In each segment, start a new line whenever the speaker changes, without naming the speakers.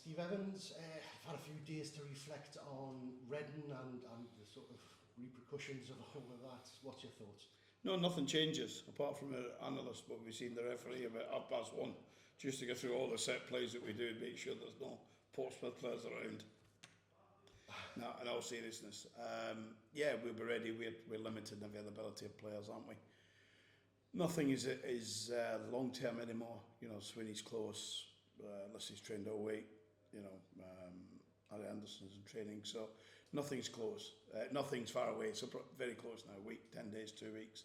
Steve Evans, I've had a few days to reflect on Reading and the sort of repercussions of all of that. What's your thoughts?
No, nothing changes apart from an analyst, but we've seen the referee about 1:30 just to go through all the set plays that we do and make sure there's no Portsmouth players around. No, in all seriousness, yeah, we'll be ready. We're limited in availability of players, aren't we? Nothing is long term anymore. You know, Sweeney's close, unless he's trained all week. You know, Harry Anderson's in training, so nothing's close. Nothing's far away. So very close now. A week, 10 days, 2 weeks.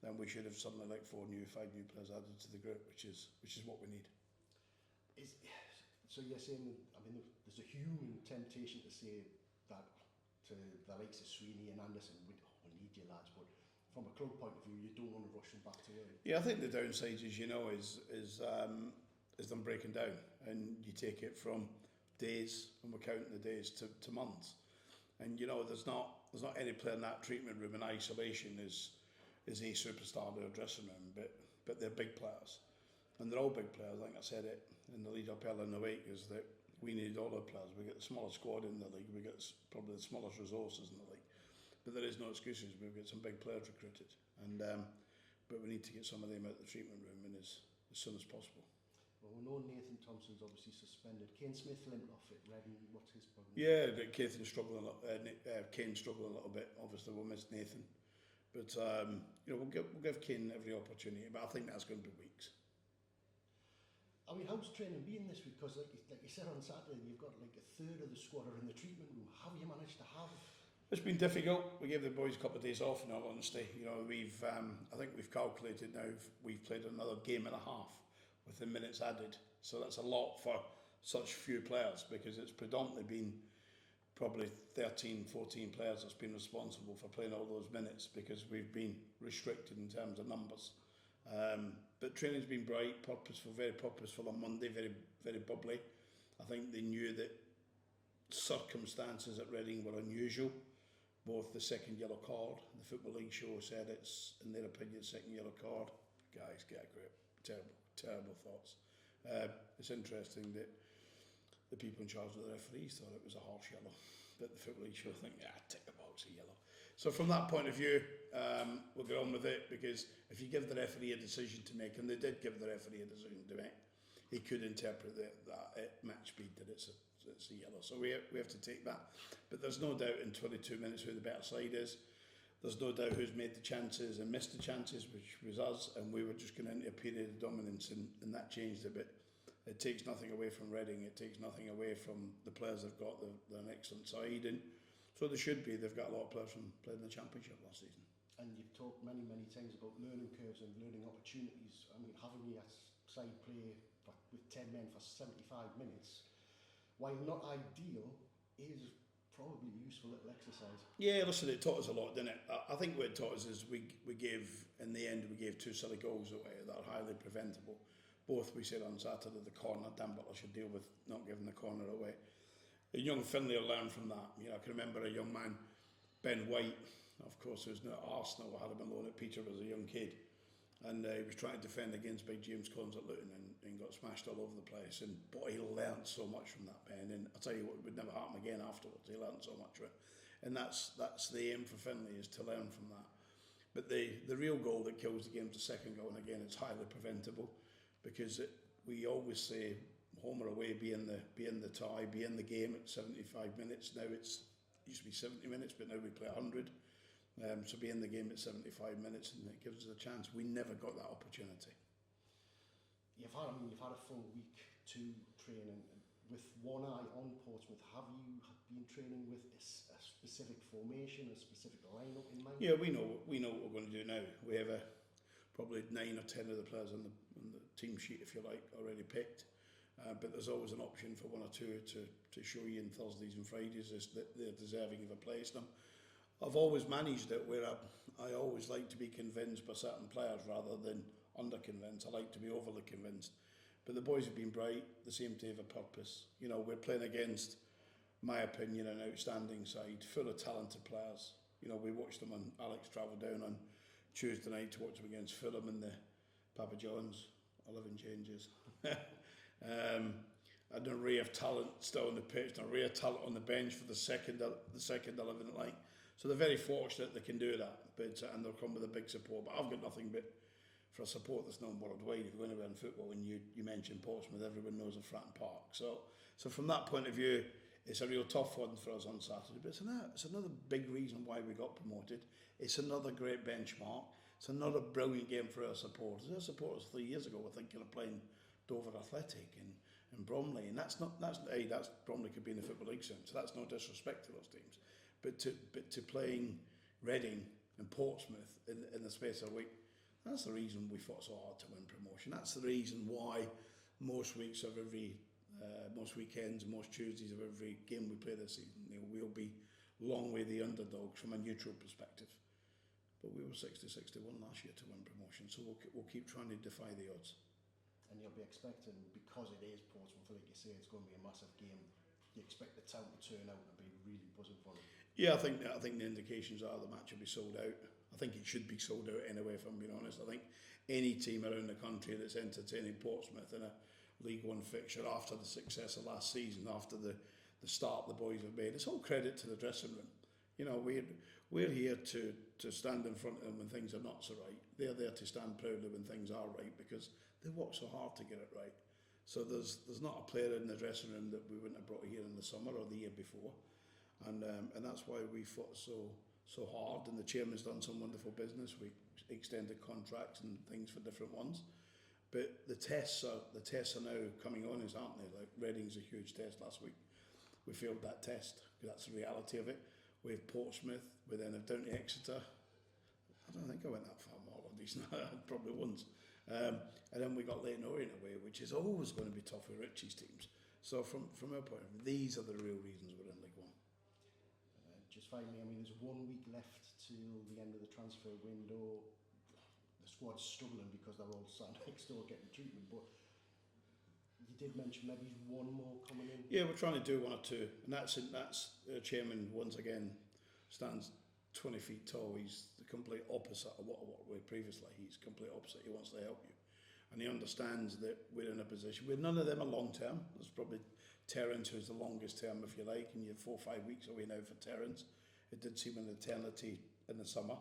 Then we should have something like 5 new players added to the group, which is what we need.
So you're saying, I mean, there's a human temptation to say that to the likes of Sweeney and Anderson, we need you lads, but from a club point of view, you don't want to rush them back to work.
Yeah, I think the downside, as you know, is them breaking down, and you take it from days, and we're counting the days to months. And you know, there's not any player in that treatment room in isolation is a superstar in their dressing room, but they're big players. And they're all big players. I think I said it in the lead up earlier in the week, is that we need all our players. We get the smallest squad in the league. We get probably the smallest resources in the league. But there is no excuses. We've got some big players recruited, and but we need to get some of them out of the treatment room and as soon as possible.
Well, we know Nathan Thompson's obviously suspended. Kane Smith limped off it. Reading, what's his problem?
Yeah, but Kane's struggling a little bit. Obviously, we'll miss Nathan, but you know, we'll give Kane every opportunity. But I think that's going to be weeks.
I mean, how's training been this week? Because like you said on Saturday, you've got like a third of the squad are in the treatment room. How have you managed to have?
It's been difficult. We gave the boys a couple of days off, in all honesty. You know, we've I think we've calculated now we've played another game and a half with the minutes added. So that's a lot for such few players, because it's predominantly been probably 13, 14 players that's been responsible for playing all those minutes, because we've been restricted in terms of numbers. But training's been bright, purposeful, very purposeful on Monday, very, very bubbly. I think they knew that circumstances at Reading were unusual. Both the second yellow card, the Football League show said it's, in their opinion, second yellow card. Guys, get a grip. Terrible thoughts. It's interesting that the people in charge of the referees thought it was a harsh yellow, but the Football League show think, tick the box, a yellow. So from that point of view, we'll get on with it, because if you give the referee a decision to make, and they did give the referee a decision to make, he could interpret that at match speed that it's a yellow. So we have to take that. But there's no doubt in 22 minutes who the better side is. There's no doubt who's made the chances and missed the chances, which was us, and we were just going into a period of dominance, and that changed a bit. It takes nothing away from Reading, it takes nothing away from the players they've got. They're an excellent side, and so they should be. They've got a lot of players from playing in the Championship last season.
And you've talked many times about learning curves and learning opportunities. I mean, having your side play with 10 men for 75 minutes, while not ideal, is probably a useful little exercise. Yeah,
listen, it taught us a lot, didn't it? I think what it taught us is we gave, in the end, we gave 2 silly goals away that are highly preventable. Both, we said on Saturday, the corner, Dan Butler should deal with not giving the corner away. A young Finlay will learn from that. You know, I can remember a young man, Ben White, of course, who's now at Arsenal, had him on loan at Peter as a young kid. And he was trying to defend against big James Collins at Luton and got smashed all over the place. And boy, he learned so much from that, Ben. And I'll tell you what, it would never happen again afterwards. He learned so much from it. And that's the aim for Finlay, is to learn from that. But the real goal that kills the game is the second goal. And again, it's highly preventable, because we always say home or away, be in the tie, be in the game at 75 minutes. Now it used to be 70 minutes, but now we play 100. So be in the game at 75 minutes, and it gives us a chance. We never got that opportunity.
You've had a full week to train, and with one eye on Portsmouth, have you been training with a specific formation, a specific lineup in mind?
Yeah, we know what we're going to do now. We have probably 9 or 10 of the players on the team sheet, if you like, already picked. But there's always an option for 1 or 2 to show you on Thursdays and Fridays is that they're deserving of a place. Now, I've always managed it where I always like to be convinced by certain players rather than under-convinced. I like to be overly convinced. But the boys have been bright, they seem to have a purpose. You know, we're playing against, my opinion, an outstanding side, full of talented players. You know, we watched them, and Alex travelled down on Tuesday night to watch them against Fulham in the Papa John's. 11 changes. And an array of talent still on the pitch, an array of talent on the bench for the second 11 like. So they're very fortunate they can do that, and they'll come with a big support. But I've got nothing but for a support that's known worldwide. If you're going to be in football, and you mentioned Portsmouth, everyone knows of Fratton Park. So from that point of view, it's a real tough one for us on Saturday. But it's another big reason why we got promoted. It's another great benchmark. It's another brilliant game for our supporters. Our supporters 3 years ago were thinking of playing Dover Athletic and Bromley, and that's Bromley could be in the Football League soon, so that's no disrespect to those teams. But to playing Reading and Portsmouth in the space of a week, that's the reason we fought so hard to win promotion. That's the reason why most weeks of every, most weekends, most Tuesdays of every game we play this season, we'll be long way the underdogs from a neutral perspective. But we were 60-61 last year to win promotion, so we'll keep trying to defy the odds.
And you'll be expecting, because it is Portsmouth, like you say, it's going to be a massive game. You expect the town to turn out and be really buzzing for it.
Yeah, I think the indications are the match will be sold out. I think it should be sold out anyway, if I'm being honest. I think any team around the country that's entertaining Portsmouth in a League One fixture after the success of last season, after the start the boys have made, it's all credit to the dressing room. You know, we're here to stand in front of them when things are not so right. They're there to stand proudly when things are right, because they work so hard to get it right. So there's not a player in the dressing room that we wouldn't have brought here in the summer or the year before, and that's why we fought so hard. And the chairman's done some wonderful business. We extended contracts and things for different ones, but the tests are now coming on, aren't they? Like Reading's a huge test last week. We failed that test. That's the reality of it. We have Portsmouth. We then have down to Exeter. I don't think I went that far more on these. Probably once. And then we got Leyton Orient away, which is always going to be tough with Richie's teams. So from our point of view, these are the real reasons we're in League One.
Just finally, I mean, there's 1 week left till the end of the transfer window. The squad's struggling because they're all sat next door getting treatment, but you did mention maybe one more coming in.
Yeah, we're trying to do one or two, and that's chairman once again stands 20 feet tall. He's the complete opposite of what we previously. He's complete opposite. He wants to help you, and he understands that we're in a position where none of them are long term. There's probably Terence, who's the longest term, if you like, and you're 4 or 5 weeks away now for Terence. It did seem an eternity in the summer,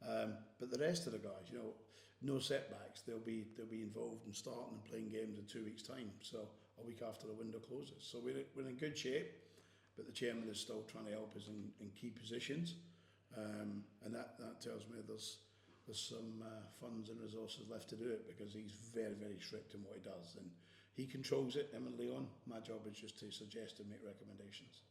but the rest of the guys, you know, no setbacks. They'll be involved in starting and playing games in 2 weeks' time. So a week after the window closes. So we're in good shape, but the chairman is still trying to help us in key positions. And that tells me there's some funds and resources left to do it, because he's very, very strict in what he does, and he controls it, him and Leon. My job is just to suggest and make recommendations.